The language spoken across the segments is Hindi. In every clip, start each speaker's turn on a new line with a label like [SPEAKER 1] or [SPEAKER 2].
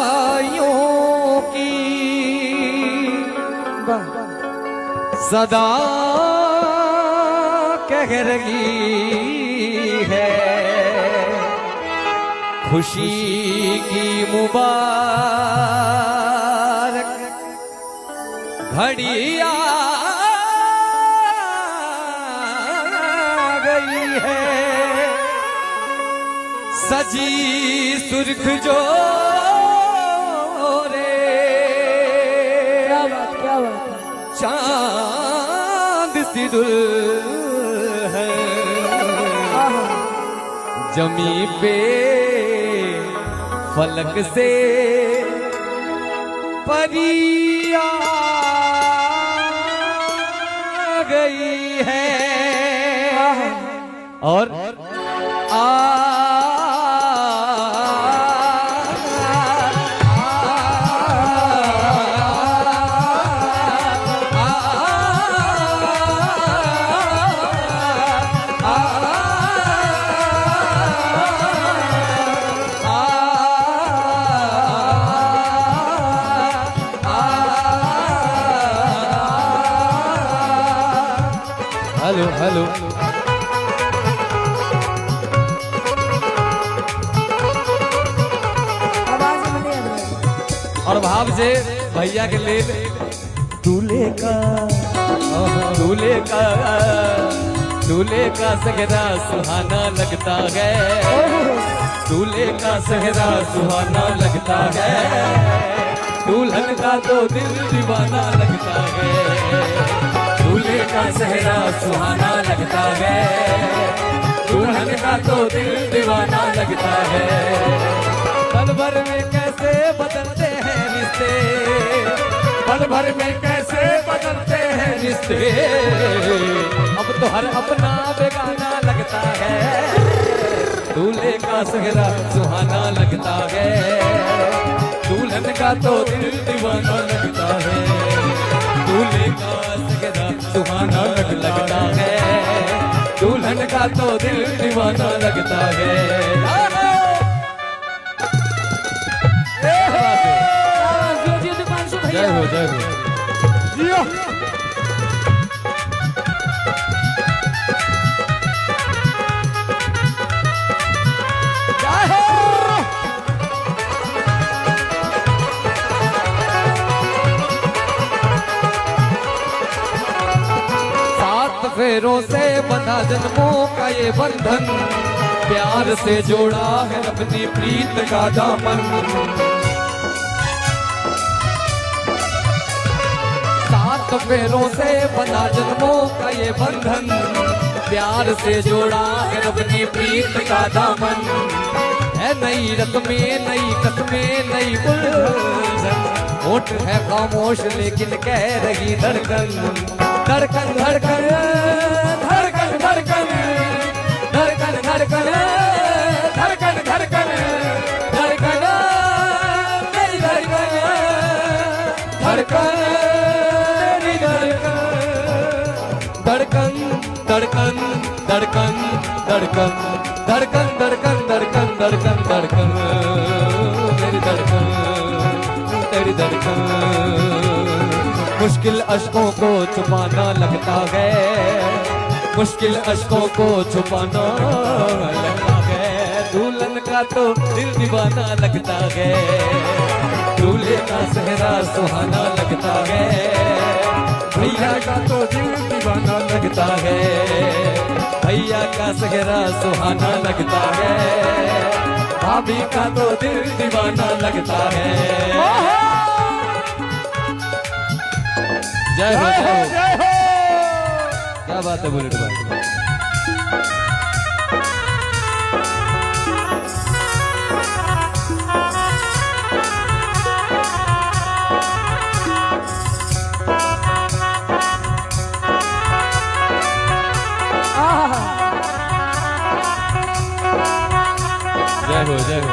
[SPEAKER 1] शहनाइयों की सदा कह रही है, खुशी की मुबारक घड़ी आ गई है। सजी सुर्ख जो चांद सी दुल्हन जमी पे फलक से परी आ गई है और हेलो हेलो और भाव से भैया के ले दूल्हे का सहरा सुहाना लगता है, दूल्हे का सहरा सुहाना लगता है, दुल्हन का तो दिल दीवाना लगता है, दूल्हे का सहरा सुहाना लगता है, दुल्हन का तो दिल दीवाना लगता है। पल भर में कैसे बदलते हैं रिश्ते, पल भर में कैसे बदलते हैं रिश्ते, अब तो हर अपना बेगाना लगता है, दूल्हे का सहरा सुहाना लगता है, दुल्हन का तो दिल दीवाना लगता है, दूल्हे का सहरा सुहाना लगता है, दुल्हन का तो दिल दीवाना लगता है। जय हो जय हो फेरों से बंधा जन्मों का ये बंधन, प्यार से जोड़ा है अपनी प्रीत का दामन, सात फेरों से बंधा जन्मों का ये बंधन, प्यार से जोड़ा है अपनी प्रीत का दामन, है नई रस्में नई कस्में नई उलझन, होठ है खामोश लेकिन कह रही धड़कन, धड़कन धड़कन धड़कन धड़कन धड़कन धड़कन धड़कन धड़कन धड़कन मेरी धड़कन धड़कन मेरी धड़कन धड़कन धड़कन धड़कन धड़कन धड़कन धड़कन धड़कन धड़कन मेरी धड़कन तेरी धड़कन। मुश्किल अश्कों को छुपाना लगता है, मुश्किल अश्कों को छुपाना लगता है, दुल्हन का तो दिल दीवाना लगता है, दूल्हे का सहरा सुहाना लगता है, भैया का तो दिल दीवाना लगता है, भैया का सहरा सुहाना लगता है, भाभी का तो दिल दीवाना लगता है। जय हो जय हो, क्या बात है बुलेट भाई। जय हो जय हो।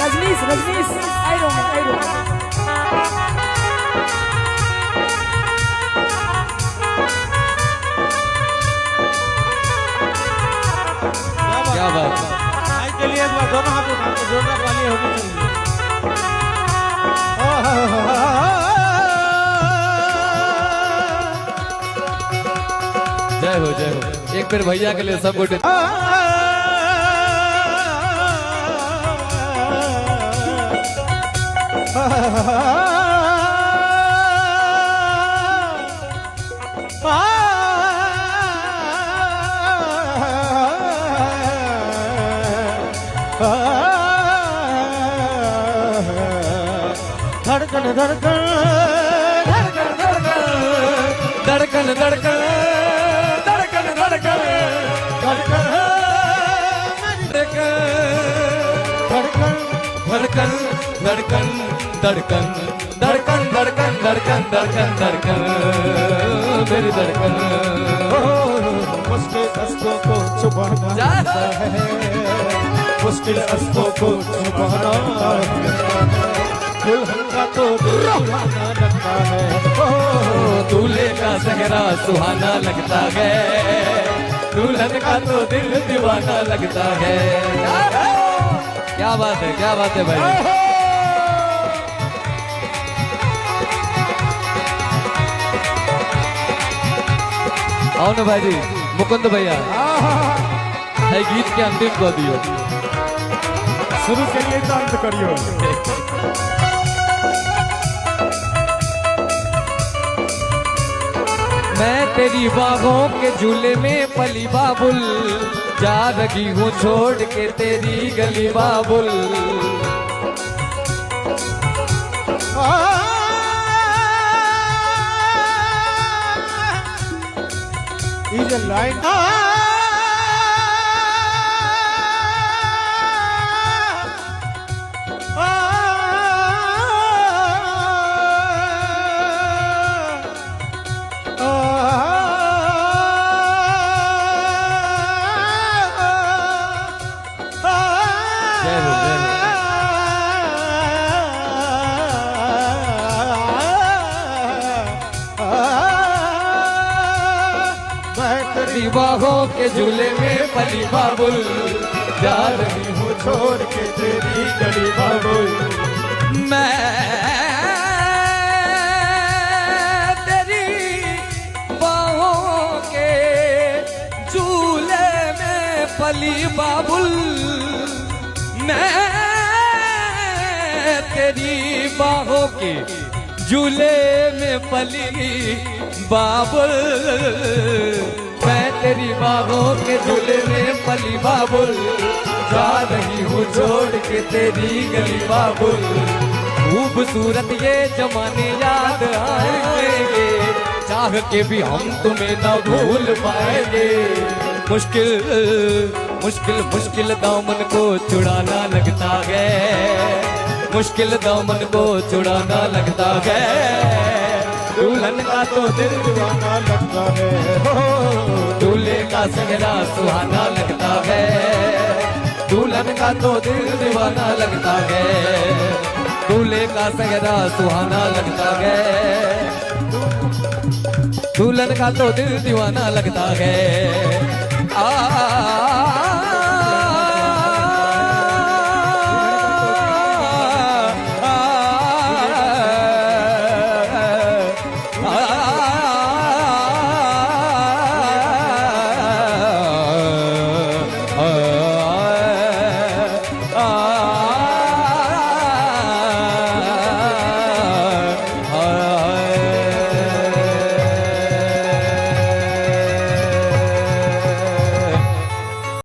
[SPEAKER 2] रजनीश रजनीश आई रो
[SPEAKER 1] क्या बात है।
[SPEAKER 3] भाई के लिए एक बार दोनों हाथ उठा के जोरदार वाली होनी चाहिए।
[SPEAKER 1] जय हो जय हो। एक बार भैया के लिए सब गोटे
[SPEAKER 3] धड़कन धड़कन
[SPEAKER 1] धड़कन धड़कन धड़कन धड़कन धड़कन धड़कन धड़कन धड़कन धड़कन धड़कन धड़कन धड़कन धड़कन मेरी धड़कन
[SPEAKER 3] मुश्किल हंसों को छुपाना है, मुश्किल हंसों को छुपाना दुल्हन का तो दीवाना लगता है,
[SPEAKER 1] दूल्हे का सेहरा सुहाना लगता है, दुल्हन का तो दिल दीवाना लगता है। क्या बात है भाई। आओ ना भाई जी मुकुंद भैया है गीत के अंतिम कर दियो।
[SPEAKER 3] शुरू करिए तो अंत करियो।
[SPEAKER 1] मैं तेरी बाहों के झूले में पली बाबुल, जा रही हूँ छोड़ के तेरी गली बाबुल।
[SPEAKER 3] Is a line.
[SPEAKER 1] बाहों के झूले में पली बाबुल, जा रही हूँ
[SPEAKER 3] छोड़ के तेरी गली बाबुल।
[SPEAKER 1] मैं तेरी बाहों के झूले में पली बाबुल, मैं तेरी बाहों के झूले में पली बाबुल, मैं तेरी बाहों के झूले में पली बाबुल, जा रही हूँ छोड़ के तेरी गली बाबुल। खूबसूरत ये जमाने याद आएंगे, चाह के भी हम तुम्हें न भूल पाएंगे। मुश्किल मुश्किल मुश्किल दामन को छुड़ाना लगता है, मुश्किल दामन को छुड़ाना लगता है। दुल्हन का तो दिल
[SPEAKER 3] दीवाना लगता है,
[SPEAKER 1] दूल्हे का सेहरा सुहाना लगता है, दुल्हन का तो दिल दीवाना लगता है, दूल्हे का सेहरा सुहाना लगता है, दुल्हन का तो दिल दीवाना लगता है।